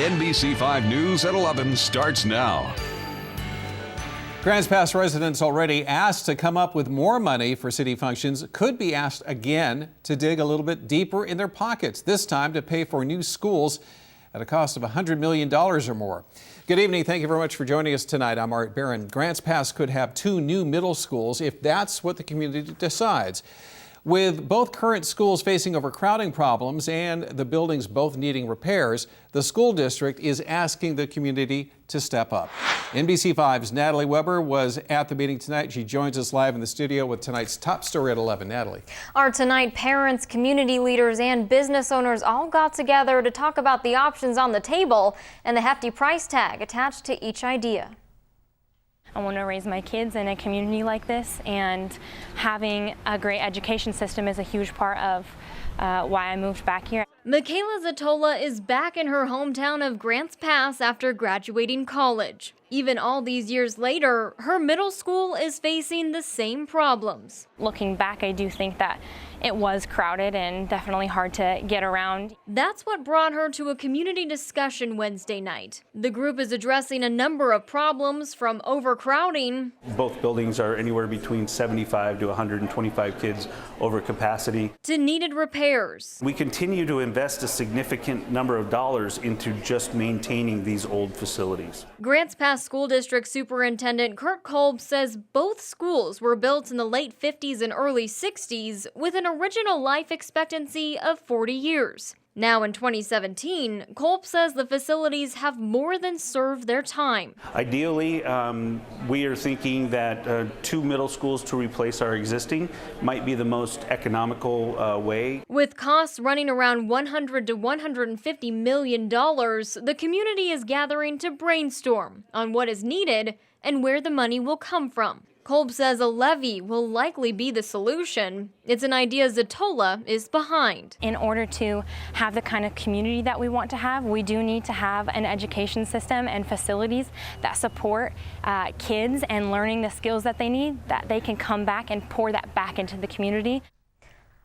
NBC5 News at 11 starts now. Grants Pass residents already asked to come up with more money for city functions could be asked again to dig a little bit deeper in their pockets, this time to pay for new schools at a cost of $100 million or more. Good evening. Thank you very much for joining us tonight. I'm Art Barron. Grants Pass could have 2 new middle schools if that's what the community decides. With both current schools facing overcrowding problems and the buildings both needing repairs, the school district is asking the community to step up. NBC5's Natalie Weber was at the meeting tonight. She joins us live in the studio with tonight's top story at 11. Natalie. Tonight, parents, community leaders, and business owners all got together to talk about the options on the table and the hefty price tag attached to each idea. I want to raise my kids in a community like this, and having a great education system is a huge part of why I moved back here. Michaela Zatola is back in her hometown of Grants Pass after graduating college. Even all these years later, her middle school is facing the same problems. Looking back, I do think that it was crowded and definitely hard to get around. That's what brought her to a community discussion Wednesday night. The group is addressing a number of problems, from overcrowding. Both buildings are anywhere between 75 to 125 kids over capacity, to needed repairs. We continue to invest a significant number of dollars into just maintaining these old facilities. Grants Pass School District Superintendent Kurt Kolb says both schools were built in the late 50s and early 60s with an original life expectancy of 40 years. Now in 2017, Kolb says the facilities have more than served their time. Ideally, we are thinking that 2 middle schools to replace our existing might be the most economical way. With costs running around $100 to $150 million, the community is gathering to brainstorm on what is needed and where the money will come from. Kolb says a levy will likely be the solution. It's an idea Zatola is behind. In order to have the kind of community that we want to have, we do need to have an education system and facilities that support kids and learning the skills that they need, that they can come back and pour that back into the community.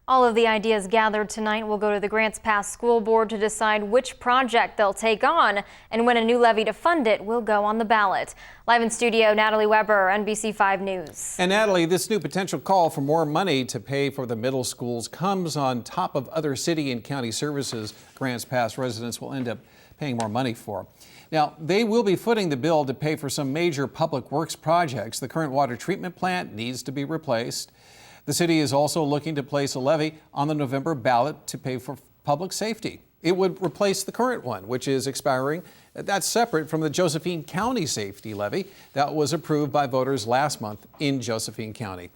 All of the ideas gathered tonight will go to the Grants Pass School Board to decide which project they'll take on, and when a new levy to fund it will go on the ballot. Live in studio, Natalie Weber, NBC5 News. And Natalie, this new potential call for more money to pay for the middle schools comes on top of other city and county services Grants Pass residents will end up paying more money for. Now, they will be footing the bill to pay for some major public works projects. The current water treatment plant needs to be replaced. The city is also looking to place a levy on the November ballot to pay for public safety. It would replace the current one, which is expiring. That's separate from the Josephine County safety levy that was approved by voters last month in Josephine County.